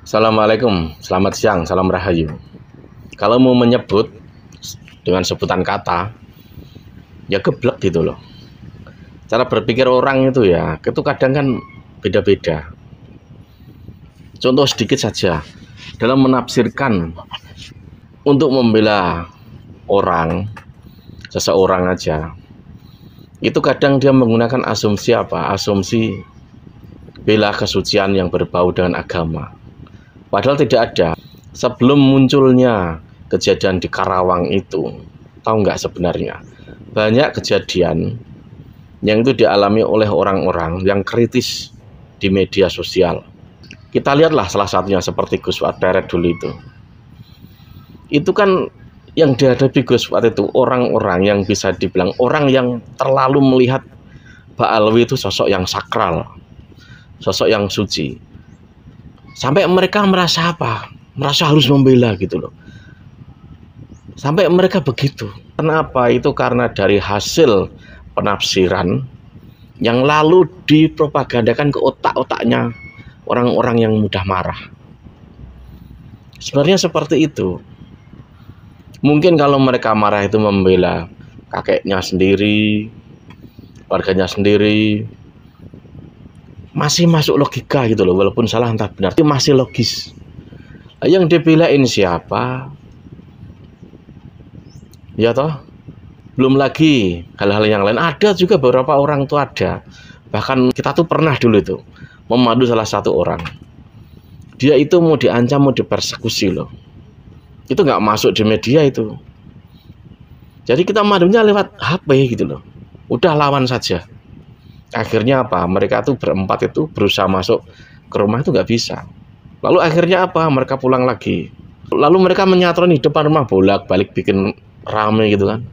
Assalamualaikum, selamat siang, salam rahayu. Kalau mau menyebut dengan sebutan kata, ya geblek gitu loh. Cara berpikir orang itu kadang kan beda-beda. Contoh sedikit saja, dalam menafsirkan untuk membela orang, seseorang aja, itu kadang dia menggunakan asumsi apa? Asumsi bela kesucian yang berbau dengan agama. Padahal tidak ada. Sebelum munculnya kejadian di Karawang itu, tahu nggak sebenarnya banyak kejadian yang itu dialami oleh orang-orang yang kritis di media sosial. Kita lihatlah salah satunya seperti Gus Fuad Deret dulu itu. Itu kan yang dihadapi Gus Fuad itu orang-orang yang bisa dibilang orang yang terlalu melihat Mbak Alwi itu sosok yang sakral, sosok yang suci. Sampai mereka merasa apa? Merasa harus membela gitu loh. Sampai mereka begitu. Kenapa? Itu karena dari hasil penafsiran yang lalu dipropagandakan ke otak-otaknya orang-orang yang mudah marah. Sebenarnya seperti itu. Mungkin kalau mereka marah itu membela kakeknya sendiri, warganya sendiri, masih masuk logika gitu loh, walaupun salah entah benar, itu masih logis. Yang dibelain siapa? Ya toh, belum lagi hal-hal yang lain. Ada juga beberapa orang tuh ada. Bahkan kita tuh pernah dulu itu memadu salah satu orang. Dia itu mau diancam, mau dipersekusi loh. Itu nggak masuk di media itu. Jadi kita madunya lewat HP gitu loh. Udah lawan saja. Akhirnya apa? Mereka tuh berempat itu berusaha masuk ke rumah itu nggak bisa. Lalu akhirnya apa? Mereka pulang lagi. Lalu mereka menyatron di depan rumah bolak-balik bikin rame gitu kan.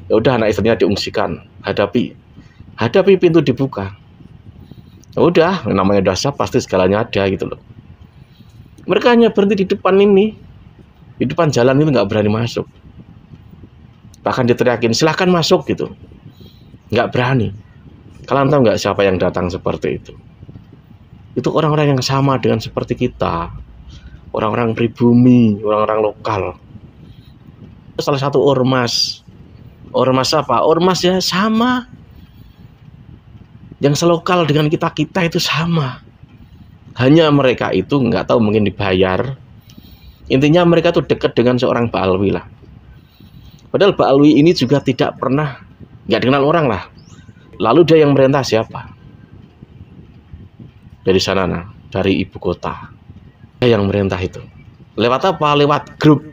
Ya udah anak istrinya diungsikan. Hadapi pintu dibuka. Ya udah, namanya dasar pasti segalanya ada gitu loh. Mereka hanya berhenti di depan ini, di depan jalan itu nggak berani masuk. Bahkan diteriakin silahkan masuk gitu, nggak berani. Kalian tahu nggak siapa yang datang seperti itu? Itu orang-orang yang sama dengan seperti kita, orang-orang pribumi, orang-orang lokal. Salah satu ormas apa? Ormas ya sama, yang selokal dengan kita itu sama. Hanya mereka itu nggak tahu mungkin dibayar. Intinya mereka tuh dekat dengan seorang Mbak Alwi lah. Padahal Mbak Alwi ini juga tidak pernah, nggak dikenal orang lah. Lalu dia yang merintah siapa? Dari sana, dari ibu kota. Dia yang merintah itu. Lewat apa? Lewat grup.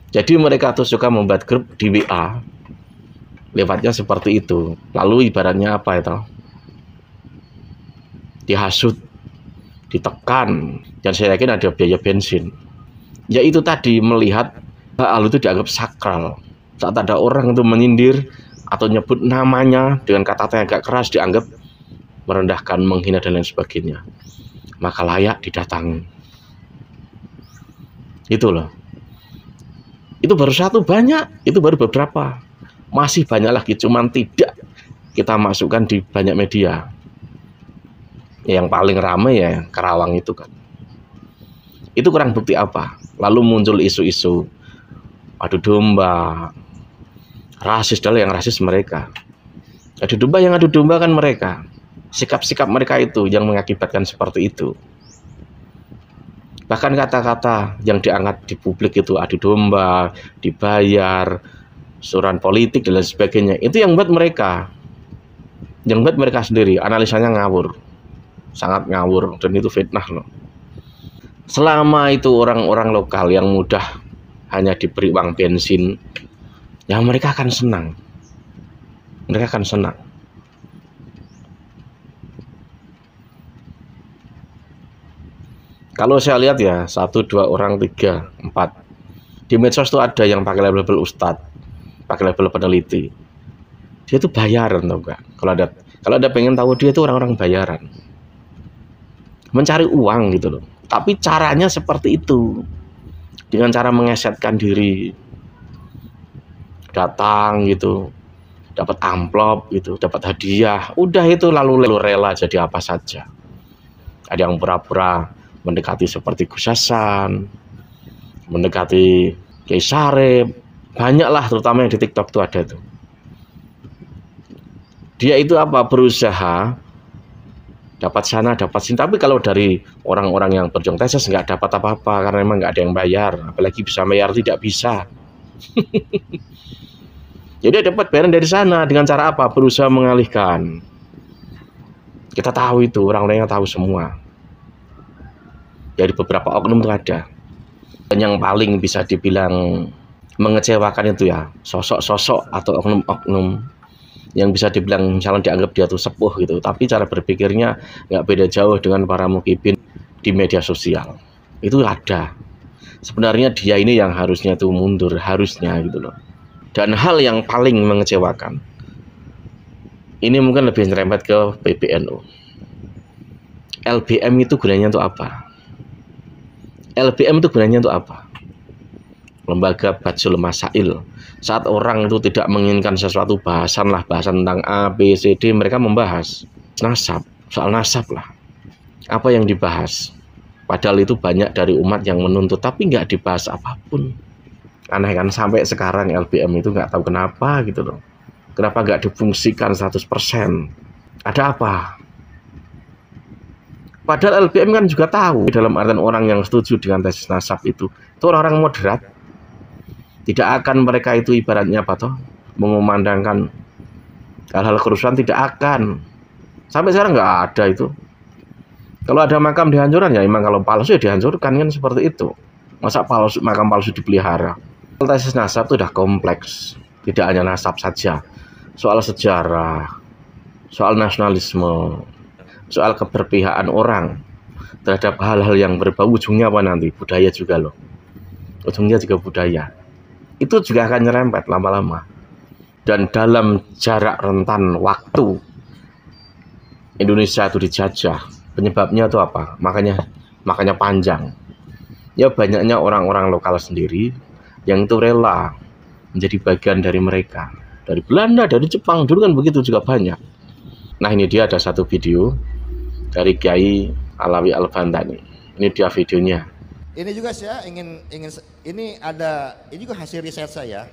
Jadi mereka tuh suka membuat grup di WA. Lewatnya seperti itu. Lalu ibaratnya apa itu? Dihasut, ditekan. Dan saya yakin ada biaya bensin. Yaitu tadi melihat Mbak Alwi itu dianggap sakral. Saat ada orang itu menyindir atau nyebut namanya dengan kata-kata yang agak keras, dianggap merendahkan, menghina dan lain sebagainya, maka layak didatangi. Itu loh. Itu baru satu, banyak. Itu baru beberapa. Masih banyak lagi, cuman tidak kita masukkan di banyak media. Yang paling ramai ya Karawang itu kan. Itu kurang bukti apa? Lalu muncul isu-isu adu domba, rasis, adalah yang rasis mereka. Adu domba, yang adu domba kan mereka. Sikap-sikap mereka itu yang mengakibatkan seperti itu. Bahkan kata-kata yang diangkat di publik itu adu domba, dibayar, suran politik dan lain sebagainya. Itu yang buat mereka. Yang buat mereka sendiri. Analisanya ngawur. Sangat ngawur. Dan itu fitnah loh. Selama itu orang-orang lokal yang mudah hanya diberi uang bensin, yang mereka akan senang. Mereka akan senang. Kalau saya lihat ya, 1, 2 orang, 3, 4. Di medsos itu ada yang pakai label ustadz, pakai label peneliti. Dia itu bayaran tau gak? Kalau ada pengen tahu, dia itu orang-orang bayaran. Mencari uang gitu loh. Tapi caranya seperti itu. Dengan cara mengesetkan diri. Datang gitu, dapat amplop gitu, dapat hadiah, udah itu lalu rela jadi apa saja. Ada yang pura-pura mendekati seperti Gus Hasan, mendekati Kiai Syarif, banyaklah terutama yang di TikTok itu ada tuh. Dia itu apa? Berusaha dapat sana, dapat sini. Tapi kalau dari orang-orang yang berjuang tesis nggak dapat apa-apa karena memang nggak ada yang bayar. Apalagi bisa bayar tidak bisa. Jadi dapat bayaran dari sana dengan cara apa? Berusaha mengalihkan. Kita tahu itu, orang-orangnya tahu semua. Dari beberapa oknum itu ada. Dan yang paling bisa dibilang mengecewakan itu ya sosok-sosok atau oknum-oknum yang bisa dibilang misalnya dianggap dia tuh sepuh gitu, tapi cara berpikirnya nggak beda jauh dengan para mukibin di media sosial. Itu ada. Sebenarnya dia ini yang harusnya tuh mundur, harusnya gitu loh. Dan hal yang paling mengecewakan, ini mungkin lebih nyerempet ke PBNU. LBM itu gunanya untuk apa? LBM itu gunanya untuk apa? Lembaga Badsul Masail. Saat orang itu tidak menginginkan sesuatu bahasan tentang A, B, C, D, mereka membahas nasab, soal nasab lah. Apa yang dibahas? Padahal itu banyak dari umat yang menuntut, tapi nggak dibahas apapun. Aneh kan, sampai sekarang LBM itu nggak tahu kenapa gitu loh. Kenapa nggak difungsikan 100%? Ada apa? Padahal LBM kan juga tahu, dalam artian orang yang setuju dengan tesis nasab itu orang-orang moderat. Tidak akan mereka itu ibaratnya apa toh, mengumandangkan hal-hal kerusuhan, tidak akan. Sampai sekarang nggak ada itu. Kalau ada makam dihancurkan ya memang, kalau palsu ya dihancurkan, kan seperti itu. Masa makam palsu dipelihara? Tesis nasab itu udah kompleks, tidak hanya nasab saja, soal sejarah, soal nasionalisme, soal keberpihakan orang terhadap hal-hal yang berbau, ujungnya apa nanti? Budaya juga loh, ujungnya juga budaya. Itu juga akan nyerempet lama-lama. Dan dalam jarak rentan waktu Indonesia itu dijajah, penyebabnya itu apa? Makanya panjang. Ya banyaknya orang-orang lokal sendiri yang itu rela menjadi bagian dari mereka. Dari Belanda, dari Jepang, dulu kan begitu juga banyak. Nah ini dia ada satu video dari Kiai Alawi Al-Bantani. Ini dia videonya. Ini juga saya ingin ini juga hasil riset saya.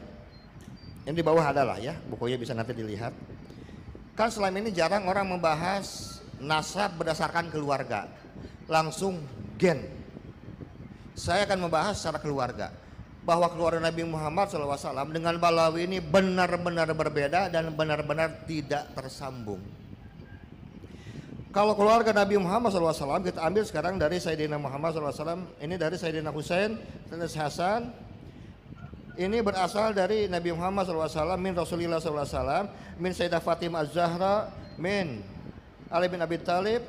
Ini di bawah adalah ya, bukunya bisa nanti dilihat. Kan selama ini jarang orang membahas nasab berdasarkan keluarga, langsung gen. Saya akan membahas secara keluarga, bahwa keluarga Nabi Muhammad SAW dengan Balawi ini benar-benar berbeda dan benar-benar tidak tersambung. Kalau keluarga Nabi Muhammad SAW kita ambil sekarang dari Sayyidina Muhammad SAW, ini dari Sayyidina Husain, Sayyidina Hasan, ini berasal dari Nabi Muhammad SAW, min Rasulullah SAW, min Sayyidah Fatimah Az-Zahra, min Ali bin Abi Thalib,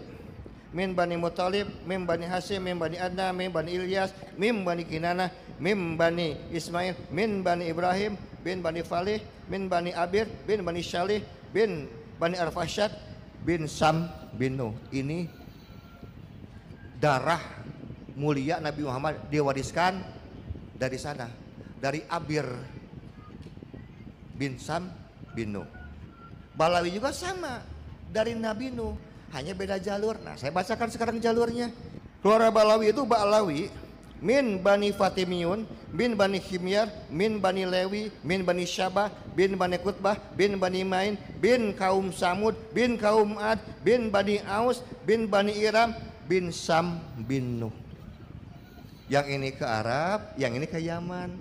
min Bani Muttalib, min Bani Hasim, min Bani Adnan, min Bani Ilyas, min Bani Kinanah, min Bani Ismail, min Bani Ibrahim, bin Bani Falih, min Bani Abir, bin Bani Syalih, bin Bani Arfashad, bin Sam bin Nuh. Ini darah mulia Nabi Muhammad diwariskan dari sana, dari Abir bin Sam bin Nuh. Balawi juga sama, dari Nabi Nuh, hanya beda jalur. Nah saya bacakan sekarang jalurnya. Keluarga Balawi itu Balawi min Bani Fatimiyun, bin Bani Himyar, min Bani Lewi, min Bani Syabah, bin Bani Kutbah, bin Bani Main, bin kaum Samud, bin kaum Ad, bin Bani Aus, bin Bani Iram, bin Sam bin Nuh. Yang ini ke Arab, yang ini ke Yaman.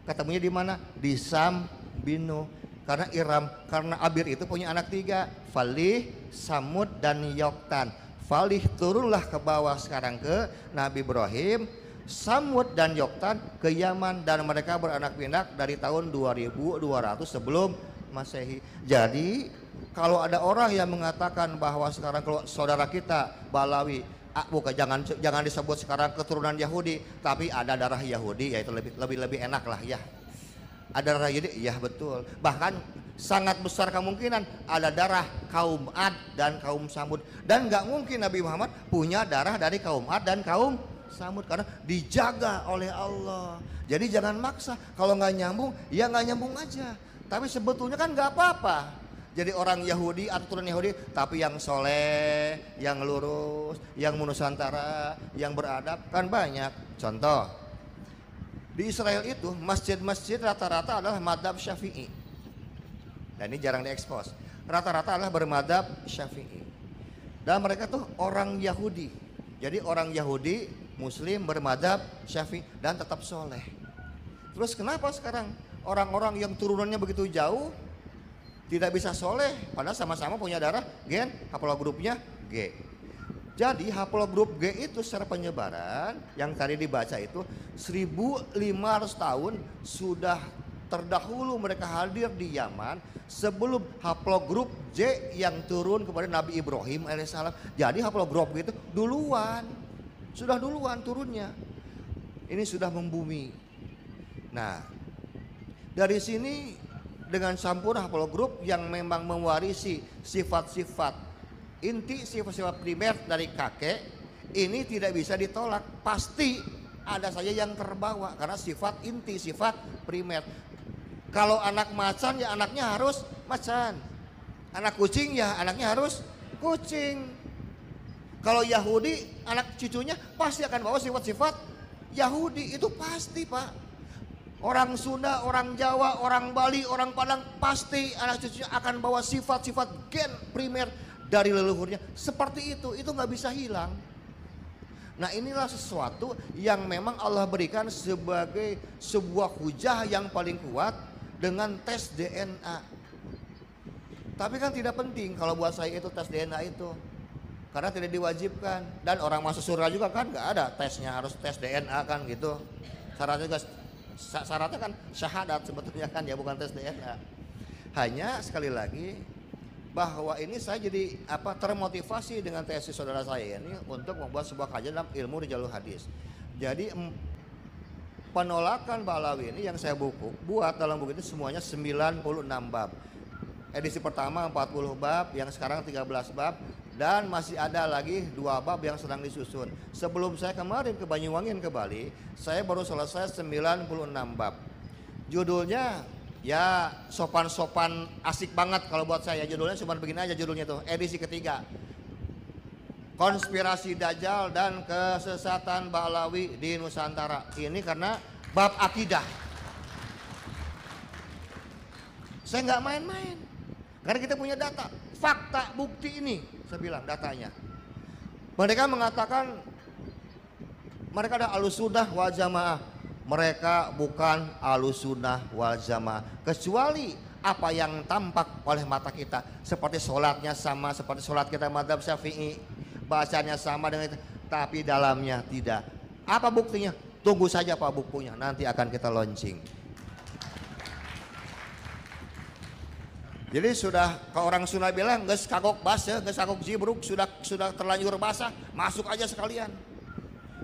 Ketemunya di mana? Di Sam bin Nuh. Karena Iram, karena Abir itu punya anak tiga, Falih, Samud, dan Yoktan. Falih turunlah ke bawah sekarang ke Nabi Ibrahim, Samud dan Yoktan ke Yaman, dan mereka beranak pinak dari tahun 2200 sebelum Masehi. Jadi kalau ada orang yang mengatakan bahwa sekarang kalau saudara kita Balawi, bukan, jangan disebut sekarang keturunan Yahudi, tapi ada darah Yahudi, ya itu lebih enak lah ya. Ada darah Yahudi, ya betul. Bahkan sangat besar kemungkinan ada darah kaum Ad dan kaum Samud, dan nggak mungkin Nabi Muhammad punya darah dari kaum Ad dan kaum Samud, karena dijaga oleh Allah. Jadi jangan maksa, kalau nggak nyambung ya nggak nyambung aja. Tapi sebetulnya kan nggak apa-apa. jadi orang Yahudi atau turunan Yahudi, tapi yang soleh, yang lurus, yang nusantara, yang beradab kan banyak. Contoh, di Israel itu masjid-masjid rata-rata adalah madhab Syafi'i. Dan ini jarang diekspos. Rata-rata adalah bermadhab Syafi'i. Dan mereka tuh orang Yahudi. Jadi orang Yahudi, Muslim bermadhab Syafi'i dan tetap soleh. Terus kenapa sekarang orang-orang yang turunannya begitu jauh tidak bisa soleh, padahal sama-sama punya darah gen, haplogrupnya G. Jadi haplogrup G itu secara penyebaran yang tadi dibaca itu 1500 tahun sudah terdahulu mereka hadir di Yaman sebelum haplogrup J yang turun kepada Nabi Ibrahim alaihissalam. Jadi haplogrup G itu sudah duluan turunnya. Ini sudah membumi. Nah, dari sini dengan sampurna haplogrup yang memang mewarisi sifat-sifat inti, sifat-sifat primer dari kakek, ini tidak bisa ditolak. Pasti ada saja yang terbawa karena sifat inti, sifat primer. Kalau anak macan ya anaknya harus macan. Anak kucing ya anaknya harus kucing. Kalau Yahudi anak cucunya pasti akan bawa sifat-sifat Yahudi, itu pasti Pak. Orang Sunda, orang Jawa, orang Bali, orang Padang pasti anak cucunya akan bawa sifat-sifat gen primer dari leluhurnya. Seperti itu nggak bisa hilang. Nah inilah sesuatu yang memang Allah berikan sebagai sebuah hujah yang paling kuat dengan tes DNA. Tapi kan tidak penting kalau buat saya itu tes DNA itu. Karena tidak diwajibkan. Dan orang masuk surga juga kan nggak ada tesnya, harus tes DNA kan gitu. Syaratnya kan syahadat sebetulnya kan ya, bukan tes DNA. Hanya sekali lagi bahwa ini saya jadi termotivasi dengan tesis saudara saya ini untuk membuat sebuah kajian dalam ilmu di jalur hadis. Jadi penolakan Ba'alawi ini yang saya buat dalam buku ini semuanya 96 bab. Edisi pertama 40 bab, yang sekarang 13 bab. Dan masih ada lagi 2 bab yang sedang disusun. Sebelum saya kemarin ke Banyuwangi ke Bali, saya baru selesai 96 bab. Judulnya ya sopan-sopan asik banget kalau buat saya. Judulnya cuma begini aja judulnya tuh, edisi ketiga. Konspirasi Dajjal dan kesesatan Ba'alawi di Nusantara. Ini karena bab akidah. Saya nggak main-main. Karena kita punya data, fakta, bukti ini, saya bilang datanya. Mereka mengatakan mereka ada Ahlussunnah wal Jamaah. Mereka bukan Ahlussunnah wal Jamaah. Kecuali apa yang tampak oleh mata kita, seperti sholatnya sama seperti sholat kita mazhab Syafi'i, bacanya sama dengan itu, tapi dalamnya tidak. Apa buktinya? Tunggu saja Pak bukunya, nanti akan kita launching. Jadi sudah kalau orang Sunda bilang geus kagok basah, geus kagok jibruk, sudah terlanjur basah, masuk aja sekalian.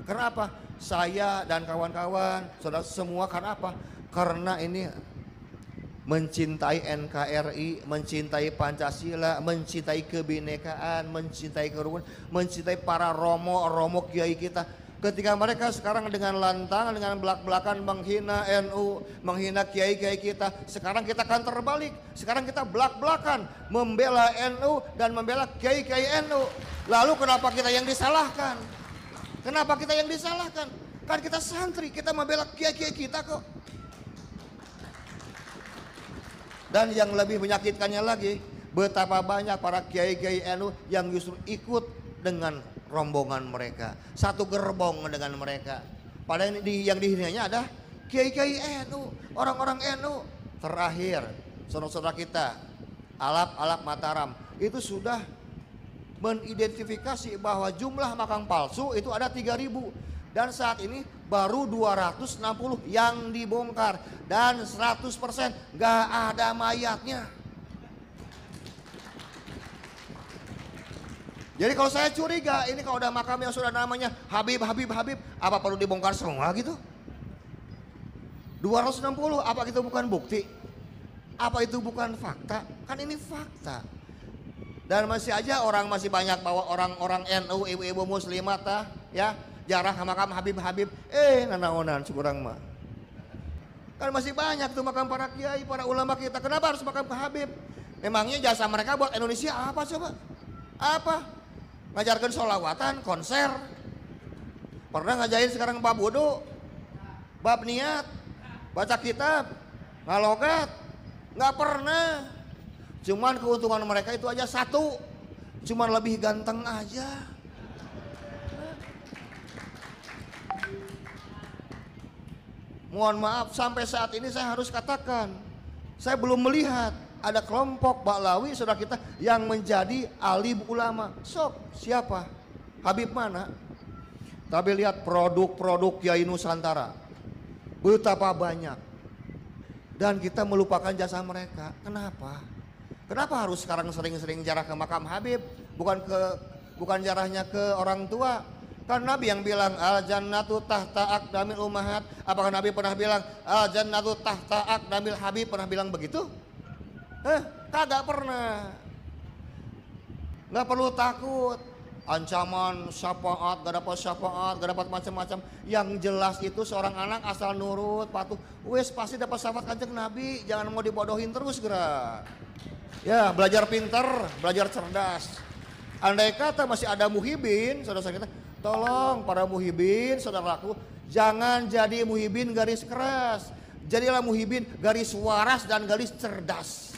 Kenapa? Saya dan kawan-kawan, saudara semua karena apa? Karena ini mencintai NKRI, mencintai Pancasila, mencintai kebinekaan, mencintai kerukunan, mencintai para romo kiai kita. Ketika mereka sekarang dengan lantang, dengan belak-belakan menghina NU, menghina kiai-kiai kita, sekarang kita akan terbalik. Sekarang kita belak-belakan membela NU dan membela kiai-kiai NU. Lalu kenapa kita yang disalahkan? Kenapa kita yang disalahkan? Kan kita santri, kita membela kiai-kiai kita kok. Dan yang lebih menyakitkannya lagi, betapa banyak para kiai-kiai NU yang justru ikut dengan rombongan mereka, satu gerbong dengan mereka. Padahal yang dihinanya ada kiai-kiai NU, orang-orang NU. Terakhir, saudara-saudara kita, Alap Mataram itu sudah mengidentifikasi bahwa jumlah makam palsu itu ada 3.000 dan saat ini baru 260 yang dibongkar dan 100% gak ada mayatnya. Jadi kalau saya curiga ini kalau udah makam yang sudah namanya Habib, apa perlu dibongkar semua gitu? 260 apa itu bukan bukti? Apa itu bukan fakta? Kan ini fakta. Dan masih aja orang masih banyak bawa orang-orang NU, ibu-ibu muslimat ya, jarah ke makam Habib, nanaonan sekurang mah. Kan masih banyak tuh makam para kiai, para ulama kita. Kenapa harus makam ke Habib? Memangnya jasa mereka buat Indonesia apa coba? Apa? Ngajarkan sholawatan, konser. Pernah ngajarin sekarang bab wudu, bab niat, baca kitab, ngalogat? Nggak pernah. Cuman keuntungan mereka itu aja satu, cuman lebih ganteng aja. Mohon maaf, sampai saat ini saya harus katakan, saya belum melihat ada kelompok Ba'lawi saudara kita yang menjadi alim ulama. Sok, siapa? Habib mana? Tapi lihat produk-produk Kiai Nusantara, betapa banyak. Dan kita melupakan jasa mereka. Kenapa? Kenapa harus sekarang sering-sering jarah ke makam Habib? Bukan jarahnya ke orang tua. Kan Nabi yang bilang al jannatu tahta aqdamil ummahat. Apakah Nabi pernah bilang al jannatu tahta aqdamil habib? Pernah bilang begitu? Kagak pernah. Nggak perlu takut. Ancaman syafaat, gak dapat macam-macam. Yang jelas itu seorang anak asal nurut, patuh, wes pasti dapat syafaat Kanjeng Nabi. Jangan mau dibodohin terus gerak. Ya, belajar pinter, belajar cerdas. Andai kata masih ada muhibin, saudara-saudara kita, tolong para muhibin, saudaraku, jangan jadi muhibin garis keras. Jadilah muhibin garis waras dan garis cerdas.